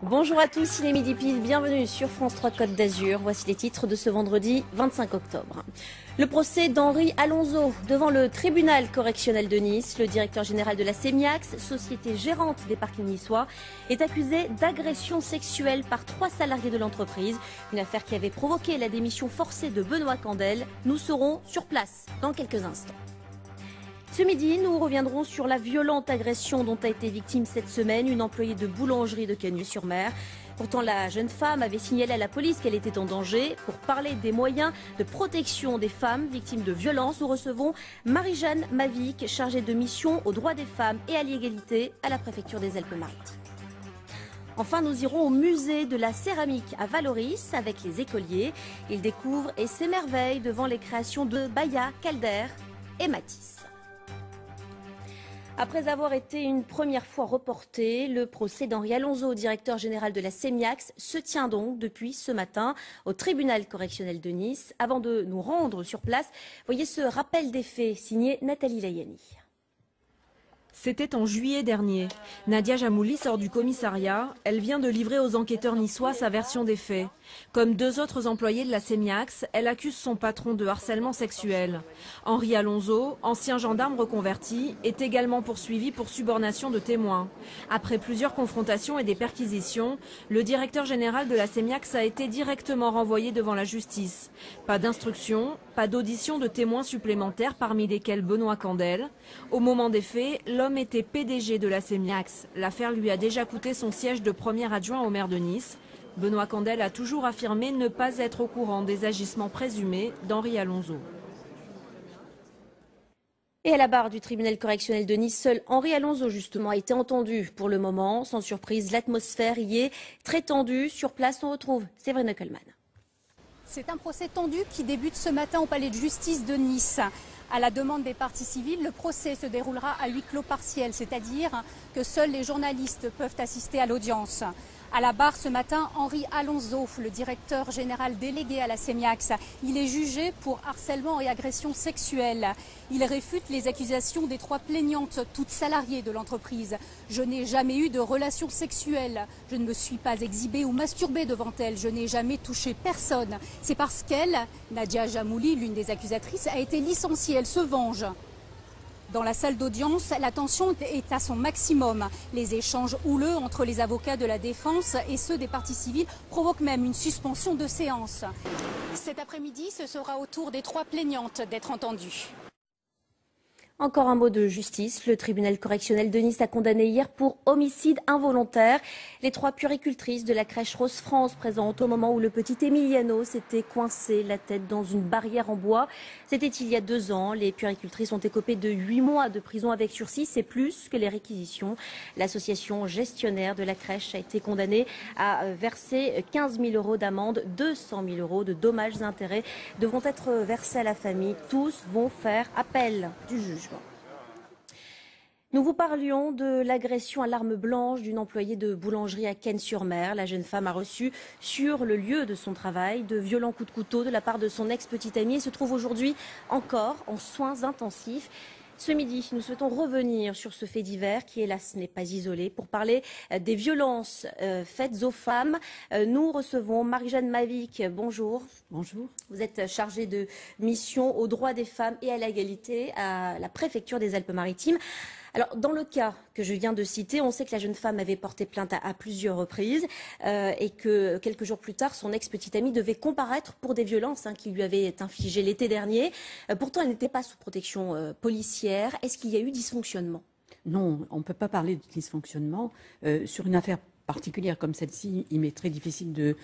Bonjour à tous, il est midi pile, bienvenue sur France 3 Côte d'Azur. Voici les titres de ce vendredi 25 octobre. Le procès d'Henri Alonso devant le tribunal correctionnel de Nice. Le directeur général de la Sémiax, société gérante des parkings niçois, est accusé d'agression sexuelle par 3 salariés de l'entreprise. Une affaire qui avait provoqué la démission forcée de Benoît Candel. Nous serons sur place dans quelques instants. Ce midi, nous reviendrons sur la violente agression dont a été victime cette semaine une employée de boulangerie de Cagnes-sur-Mer. Pourtant, la jeune femme avait signalé à la police qu'elle était en danger. Pour parler des moyens de protection des femmes victimes de violences, nous recevons Marie-Jeanne Mavic, chargée de mission aux droits des femmes et à l'égalité à la préfecture des Alpes-Maritimes. Enfin, nous irons au musée de la céramique à Valoris avec les écoliers. Ils découvrent et s'émerveillent devant les créations de Baya, Calder et Matisse. Après avoir été une première fois reporté, le procès d'Henri Alonso, directeur général de la Sémiax, se tient donc depuis ce matin au tribunal correctionnel de Nice. Avant de nous rendre sur place, voyez ce rappel des faits signé Nathalie Layani. C'était en juillet dernier. Nadia Jamouli sort du commissariat. Elle vient de livrer aux enquêteurs niçois sa version des faits. Comme 2 autres employés de la Sémiax, elle accuse son patron de harcèlement sexuel. Henri Alonso, ancien gendarme reconverti, est également poursuivi pour subornation de témoins. Après plusieurs confrontations et des perquisitions, le directeur général de la Sémiax a été directement renvoyé devant la justice. Pas d'instruction, pas d'audition de témoins supplémentaires parmi lesquels Benoît Candel. Au moment des faits, l'homme était PDG de la Sémiax. L'affaire lui a déjà coûté son siège de premier adjoint au maire de Nice. Benoît Candel a toujours affirmé ne pas être au courant des agissements présumés d'Henri Alonso. Et à la barre du tribunal correctionnel de Nice, seul Henri Alonso justement a été entendu pour le moment. Sans surprise, l'atmosphère y est très tendue. Sur place, on retrouve Séverine Kölman. C'est un procès tendu qui débute ce matin au palais de justice de Nice. À la demande des parties civiles, le procès se déroulera à huis clos partiel, c'est-à-dire que seuls les journalistes peuvent assister à l'audience. À la barre ce matin, Henri Alonso, le directeur général délégué à la Sémiax. Il est jugé pour harcèlement et agression sexuelle. Il réfute les accusations des 3 plaignantes, toutes salariées de l'entreprise. Je n'ai jamais eu de relations sexuelles. Je ne me suis pas exhibée ou masturbée devant elle. Je n'ai jamais touché personne. C'est parce qu'elle, Nadia Jamouli, l'une des accusatrices, a été licenciée. Elle se venge. Dans la salle d'audience, la tension est à son maximum. Les échanges houleux entre les avocats de la défense et ceux des parties civiles provoquent même une suspension de séance. Cet après-midi, ce sera au tour des 3 plaignantes d'être entendues. Encore un mot de justice. Le tribunal correctionnel de Nice a condamné hier pour homicide involontaire les 3 puéricultrices de la crèche Rose France présentes au moment où le petit Emiliano s'était coincé la tête dans une barrière en bois. C'était il y a 2 ans. Les puéricultrices ont écopé de 8 mois de prison avec sursis. C'est plus que les réquisitions. L'association gestionnaire de la crèche a été condamnée à verser 15 000 € d'amende. 200 000 € de dommages et intérêts devront être versés à la famille. Tous vont faire appel du juge. Nous vous parlions de l'agression à l'arme blanche d'une employée de boulangerie à Cagnes-sur-Mer. La jeune femme a reçu sur le lieu de son travail de violents coups de couteau de la part de son ex-petite amie et se trouve aujourd'hui encore en soins intensifs. Ce midi, nous souhaitons revenir sur ce fait divers qui, hélas, n'est pas isolé. Pour parler des violences faites aux femmes, nous recevons Marie-Jeanne Mavic. Bonjour. Bonjour. Vous êtes chargée de mission aux droits des femmes et à l'égalité à la préfecture des Alpes-Maritimes. Alors, dans le cas que je viens de citer, on sait que la jeune femme avait porté plainte à plusieurs reprises et que quelques jours plus tard, son ex-petite amie devait comparaître pour des violences qui lui avaient infligées l'été dernier. Pourtant, elle n'était pas sous protection policière. Est-ce qu'il y a eu dysfonctionnement? Non, on ne peut pas parler de dysfonctionnement. Sur une affaire particulière comme celle-ci, il m'est très difficile de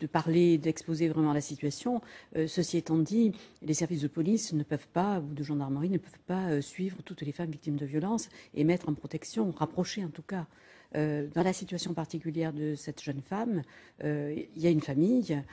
parler, d'exposer vraiment la situation. Ceci étant dit, les services de police ne peuvent pas, ou de gendarmerie, ne peuvent pas suivre toutes les femmes victimes de violences et mettre en protection, rapprocher en tout cas. Dans la situation particulière de cette jeune femme, il y a une famille,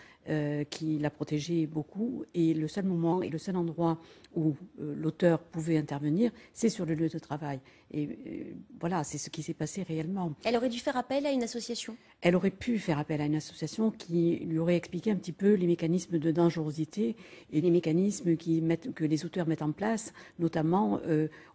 qui la protégeait beaucoup. Et le seul moment et le seul endroit où l'auteur pouvait intervenir, c'est sur le lieu de travail. Et voilà, c'est ce qui s'est passé réellement. Elle aurait dû faire appel à une association? Elle aurait pu faire appel à une association qui lui aurait expliqué un petit peu les mécanismes de dangerosité et les mécanismes que les auteurs mettent en place, notamment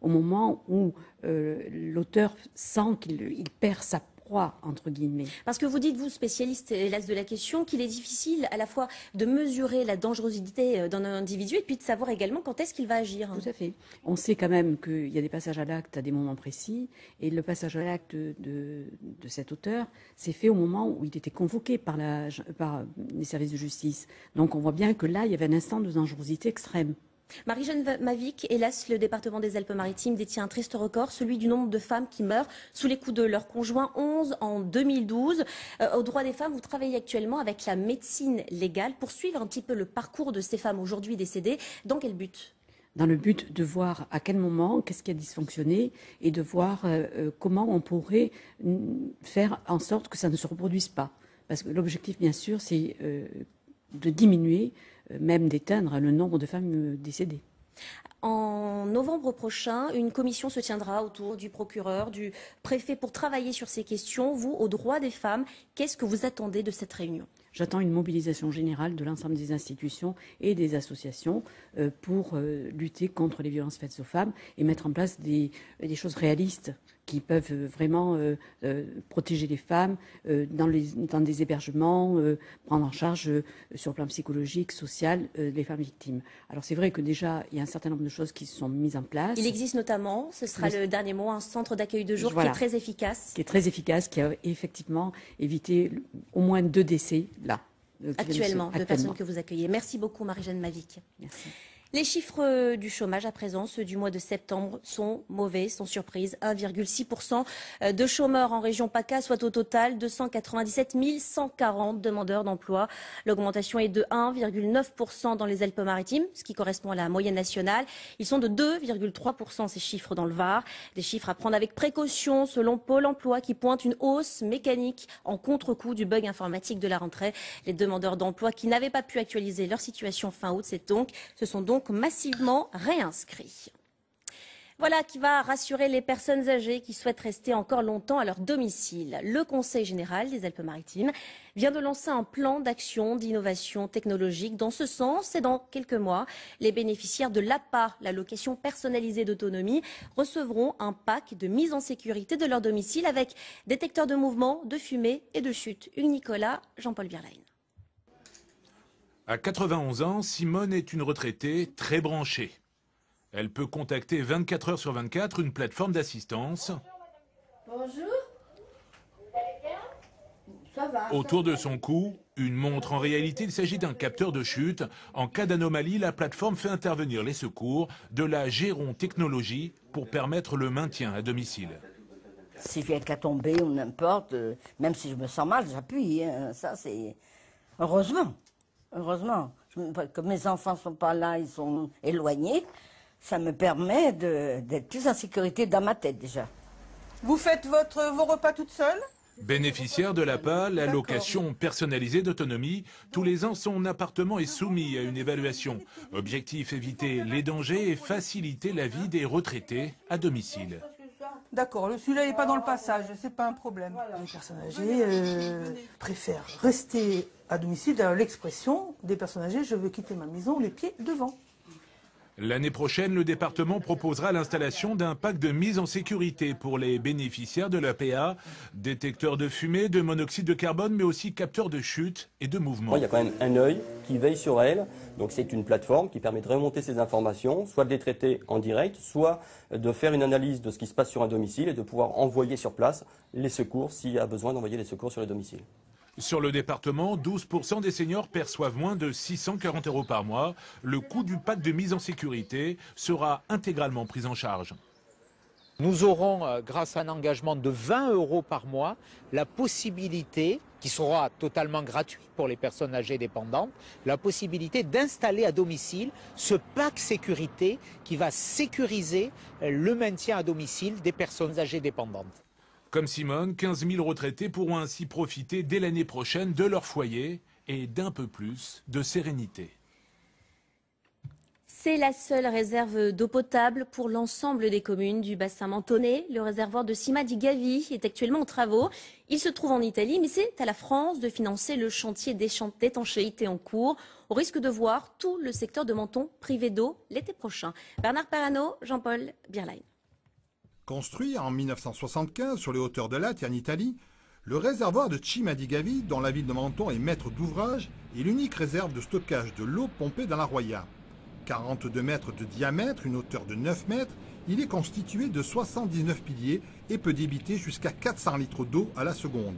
au moment où l'auteur sent qu'il perd sa proie, entre guillemets. Parce que vous dites, vous, spécialiste, hélas, de la question, qu'il est difficile à la fois de mesurer la dangerosité d'un individu et puis de savoir également quand est-ce qu'il va agir. Tout à fait. On sait quand même qu'il y a des passages à l'acte à des moments précis, et le passage à l'acte de cet auteur s'est fait au moment où il était convoqué par les services de justice. Donc on voit bien que là, il y avait un instant de dangerosité extrême. Marie-Jeanne Mavic, hélas, le département des Alpes-Maritimes détient un triste record, celui du nombre de femmes qui meurent sous les coups de leur conjoint, 11 en 2012. Au droit des femmes, vous travaillez actuellement avec la médecine légale pour suivre un petit peu le parcours de ces femmes aujourd'hui décédées. Dans quel but ? Dans le but de voir à quel moment, qu'est-ce qui a dysfonctionné, et de voir comment on pourrait faire en sorte que ça ne se reproduise pas. Parce que l'objectif, bien sûr, c'est de diminuer, même d'éteindre le nombre de femmes décédées. En novembre prochain, une commission se tiendra autour du procureur, du préfet pour travailler sur ces questions. Vous, aux droits des femmes, qu'est-ce que vous attendez de cette réunion ? J'attends une mobilisation générale de l'ensemble des institutions et des associations pour lutter contre les violences faites aux femmes et mettre en place des choses réalistes qui peuvent vraiment protéger les femmes dans des hébergements, prendre en charge sur le plan psychologique, social, les femmes victimes. Alors c'est vrai que déjà, il y a un certain nombre de choses qui sont mises en place. Il existe notamment, ce sera le dernier mot, un centre d'accueil de jour voilà, qui est très efficace. Qui est très efficace, qui a effectivement évité au moins 2 décès là. Actuellement, de personnes que vous accueillez. Merci beaucoup Marie-Jeanne Mavic. Merci. Les chiffres du chômage à présent, ceux du mois de septembre, sont mauvais, sans surprise. 1,6% de chômeurs en région PACA, soit au total 297 140 demandeurs d'emploi. L'augmentation est de 1,9% dans les Alpes-Maritimes, ce qui correspond à la moyenne nationale. Ils sont de 2,3% ces chiffres dans le Var. Des chiffres à prendre avec précaution selon Pôle emploi qui pointe une hausse mécanique en contre-coup du bug informatique de la rentrée. Les demandeurs d'emploi qui n'avaient pas pu actualiser leur situation fin août, se sont donc massivement réinscrits. Voilà qui va rassurer les personnes âgées qui souhaitent rester encore longtemps à leur domicile. Le Conseil général des Alpes-Maritimes vient de lancer un plan d'action d'innovation technologique. Dans ce sens, et dans quelques mois, les bénéficiaires de l'APA, l'allocation personnalisée d'autonomie, recevront un pack de mise en sécurité de leur domicile avec détecteur de mouvement, de fumée et de chute. Hugues Nicolas, Jean-Paul Bierlein. À 91 ans, Simone est une retraitée très branchée. Elle peut contacter 24 heures sur 24 une plateforme d'assistance. Bonjour. Vous allez bien ? Ça va. Autour de son cou, une montre. En réalité, il s'agit d'un capteur de chute. En cas d'anomalie, la plateforme fait intervenir les secours de la Géron Technologie pour permettre le maintien à domicile. Si je viens qu'à tomber ou n'importe, même si je me sens mal, j'appuie. Hein. Ça, c'est... Heureusement. Heureusement. Que mes enfants ne sont pas là, ils sont éloignés. Ça me permet d'être plus en sécurité dans ma tête déjà. Vous faites vos repas toute seule ? Bénéficiaire de l'APA, l'allocation personnalisée d'autonomie, tous les ans son appartement est soumis à une évaluation. Objectif, éviter les dangers et faciliter la vie des retraités à domicile. D'accord, celui-là n'est pas dans le passage, c'est pas un problème. Les personnes âgées préfèrent rester à domicile. D'ailleurs, l'expression des personnes âgées, je veux quitter ma maison les pieds devant. L'année prochaine, le département proposera l'installation d'un pack de mise en sécurité pour les bénéficiaires de l'APA, détecteurs de fumée, de monoxyde de carbone, mais aussi capteurs de chute et de mouvement. Il y a quand même un œil qui veille sur elle, donc c'est une plateforme qui permet de remonter ces informations, soit de les traiter en direct, soit de faire une analyse de ce qui se passe sur un domicile et de pouvoir envoyer sur place les secours s'il y a besoin d'envoyer les secours sur le domicile. Sur le département, 12% des seniors perçoivent moins de 640 € par mois. Le coût du pack de mise en sécurité sera intégralement pris en charge. Nous aurons, grâce à un engagement de 20 € par mois, la possibilité, qui sera totalement gratuit pour les personnes âgées dépendantes, la possibilité d'installer à domicile ce pack sécurité qui va sécuriser le maintien à domicile des personnes âgées dépendantes. Comme Simone, 15 000 retraités pourront ainsi profiter dès l'année prochaine de leur foyer et d'un peu plus de sérénité. C'est la seule réserve d'eau potable pour l'ensemble des communes du bassin mentonais. Le réservoir de Cima di Gavi est actuellement en travaux. Il se trouve en Italie, mais c'est à la France de financer le chantier d'étanchéité en cours, au risque de voir tout le secteur de Menton privé d'eau l'été prochain. Bernard Perrano, Jean-Paul Bierlein. Construit en 1975 sur les hauteurs de Latte en Italie, le réservoir de Cima di Gavi, dont la ville de Menton est maître d'ouvrage, est l'unique réserve de stockage de l'eau pompée dans la Roya. 42 mètres de diamètre, une hauteur de 9 mètres, il est constitué de 79 piliers et peut débiter jusqu'à 400 litres d'eau à la seconde.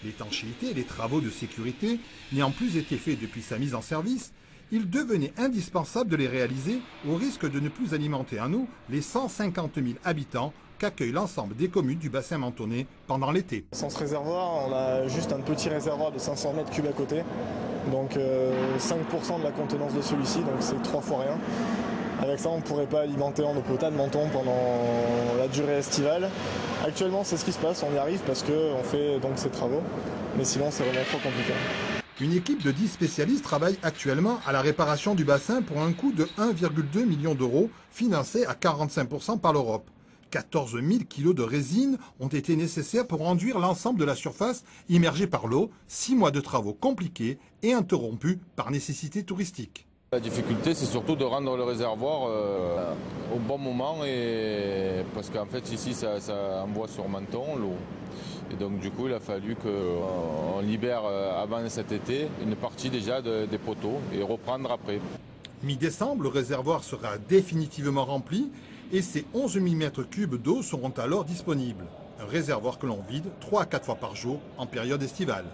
L'étanchéité et les travaux de sécurité n'ayant plus été faits depuis sa mise en service, il devenait indispensable de les réaliser au risque de ne plus alimenter en eau les 150 000 habitants qu'accueille l'ensemble des communes du bassin mentonais pendant l'été. Sans ce réservoir, on a juste un petit réservoir de 500 mètres cubes à côté. Donc 5% de la contenance de celui-ci, donc c'est 3 fois rien. Avec ça, on ne pourrait pas alimenter en eau potable Menton pendant la durée estivale. Actuellement, c'est ce qui se passe, on y arrive parce qu'on fait donc ces travaux. Mais sinon, c'est vraiment trop compliqué. Une équipe de 10 spécialistes travaille actuellement à la réparation du bassin pour un coût de 1,2 million d'euros, financé à 45% par l'Europe. 14 000 kilos de résine ont été nécessaires pour enduire l'ensemble de la surface immergée par l'eau. 6 mois de travaux compliqués et interrompus par nécessité touristique. La difficulté, c'est surtout de rendre le réservoir au bon moment, parce qu'en fait ici ça envoie sur Menton l'eau. Et donc du coup il a fallu qu'on libère avant cet été une partie déjà des poteaux et reprendre après. Mi-décembre, le réservoir sera définitivement rempli et ces 11 000 mètres cubes d'eau seront alors disponibles. Un réservoir que l'on vide 3 à 4 fois par jour en période estivale.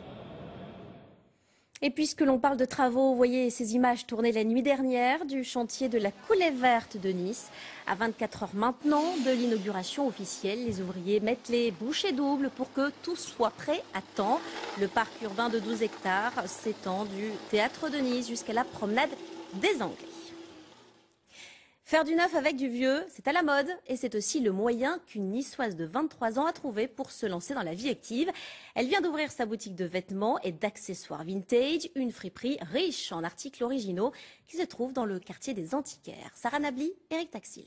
Et puisque l'on parle de travaux, vous voyez ces images tournées la nuit dernière du chantier de la coulée verte de Nice. À 24 heures maintenant de l'inauguration officielle, les ouvriers mettent les bouchées doubles pour que tout soit prêt à temps. Le parc urbain de 12 hectares s'étend du théâtre de Nice jusqu'à la promenade des Anglais. Faire du neuf avec du vieux, c'est à la mode et c'est aussi le moyen qu'une niçoise de 23 ans a trouvé pour se lancer dans la vie active. Elle vient d'ouvrir sa boutique de vêtements et d'accessoires vintage, une friperie riche en articles originaux qui se trouve dans le quartier des Antiquaires. Sarah Nabli, Eric Taxil.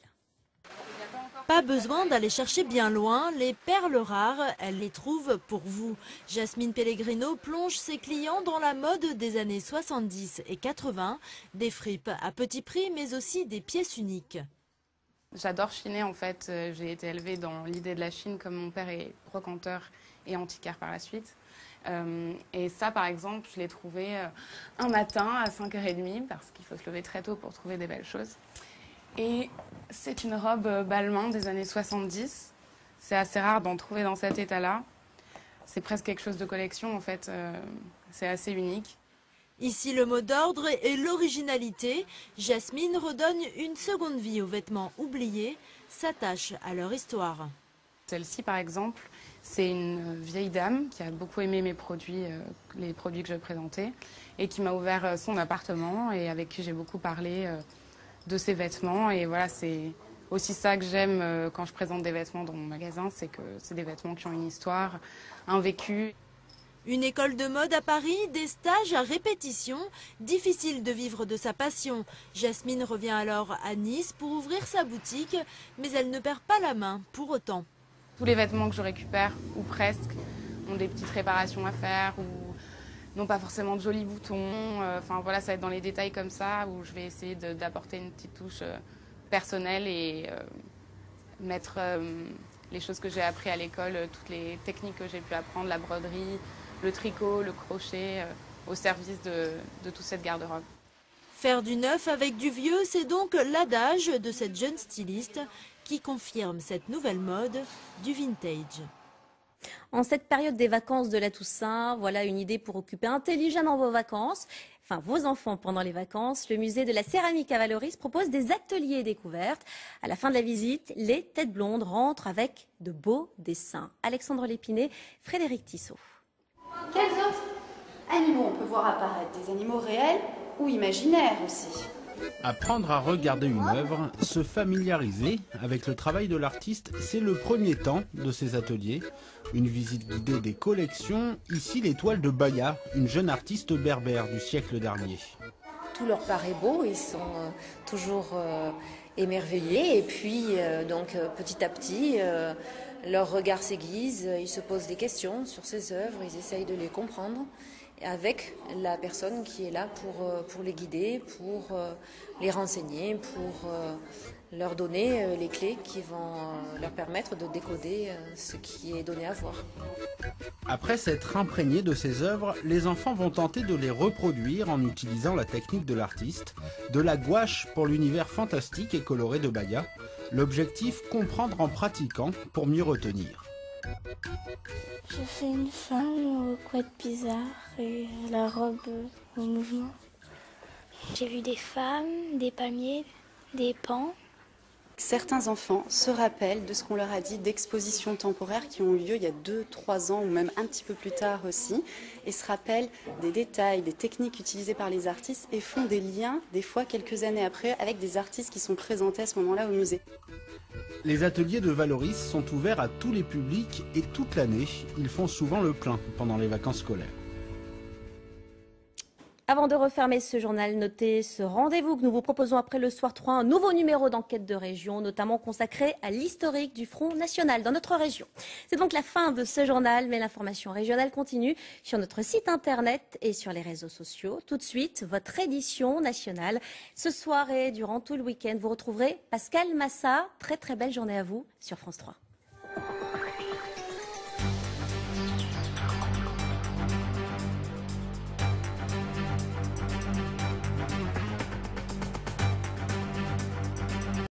Pas besoin d'aller chercher bien loin, les perles rares, elle les trouve pour vous. Jasmine Pellegrino plonge ses clients dans la mode des années 70 et 80, des fripes à petit prix mais aussi des pièces uniques. J'adore chiner en fait, j'ai été élevée dans l'idée de la Chine comme mon père est brocanteur et antiquaire par la suite. Et ça par exemple, je l'ai trouvé un matin à 5h30 parce qu'il faut se lever très tôt pour trouver des belles choses. Et c'est une robe Balmain des années 70. C'est assez rare d'en trouver dans cet état-là. C'est presque quelque chose de collection en fait. C'est assez unique. Ici, le mot d'ordre est l'originalité. Jasmine redonne une seconde vie aux vêtements oubliés, s'attache à leur histoire. Celle-ci par exemple, c'est une vieille dame qui a beaucoup aimé mes produits, les produits que je présentais, et qui m'a ouvert son appartement et avec qui j'ai beaucoup parlé de ses vêtements. Et voilà, c'est aussi ça que j'aime quand je présente des vêtements dans mon magasin, c'est que c'est des vêtements qui ont une histoire, un vécu. Une école de mode à Paris, des stages à répétition, difficile de vivre de sa passion. Jasmine revient alors à Nice pour ouvrir sa boutique, mais elle ne perd pas la main pour autant. Tous les vêtements que je récupère, ou presque, ont des petites réparations à faire, ou n'ont pas forcément de jolis boutons. Enfin voilà, ça va être dans les détails comme ça où je vais essayer d'apporter une petite touche personnelle et mettre les choses que j'ai appris à l'école, toutes les techniques que j'ai pu apprendre, la broderie, le tricot, le crochet, au service de toute cette garde-robe. Faire du neuf avec du vieux, c'est donc l'adage de cette jeune styliste qui confirme cette nouvelle mode du vintage. En cette période des vacances de la Toussaint, voilà une idée pour occuper intelligemment vos vacances, enfin vos enfants pendant les vacances. Le musée de la céramique à Valoris propose des ateliers découvertes. À la fin de la visite, les têtes blondes rentrent avec de beaux dessins. Alexandre Lépinet, Frédéric Tissot. Quels autres animaux on peut voir apparaître? Des animaux réels ou imaginaires aussi? Apprendre à regarder une œuvre, se familiariser avec le travail de l'artiste, c'est le premier temps de ces ateliers. Une visite guidée des collections, ici les toiles de Baya, une jeune artiste berbère du siècle dernier. Tout leur paraît beau, ils sont toujours émerveillés et puis petit à petit leur regard s'aiguise, ils se posent des questions sur ces œuvres, ils essayent de les comprendre avec la personne qui est là pour les guider, pour les renseigner, pour leur donner les clés qui vont leur permettre de décoder ce qui est donné à voir. Après s'être imprégnés de ces œuvres, les enfants vont tenter de les reproduire en utilisant la technique de l'artiste, de la gouache pour l'univers fantastique et coloré de Baya. L'objectif, comprendre en pratiquant pour mieux retenir. Je fais une femme aux couettes bizarres et la robe au mouvement. J'ai vu des femmes, des palmiers, des pans. Certains enfants se rappellent de ce qu'on leur a dit d'expositions temporaires qui ont eu lieu il y a 2-3 ans ou même un petit peu plus tard aussi, et se rappellent des détails, des techniques utilisées par les artistes et font des liens, des fois quelques années après, avec des artistes qui sont présentés à ce moment-là au musée. Les ateliers de Valoris sont ouverts à tous les publics et toute l'année. Ils font souvent le plein pendant les vacances scolaires. Avant de refermer ce journal, notez ce rendez-vous que nous vous proposons après le Soir 3, un nouveau numéro d'enquête de région, notamment consacré à l'historique du Front National dans notre région. C'est donc la fin de ce journal, mais l'information régionale continue sur notre site internet et sur les réseaux sociaux. Tout de suite, votre édition nationale. Ce soir et durant tout le week-end, vous retrouverez Pascal Massa. Très très belle journée à vous sur France 3.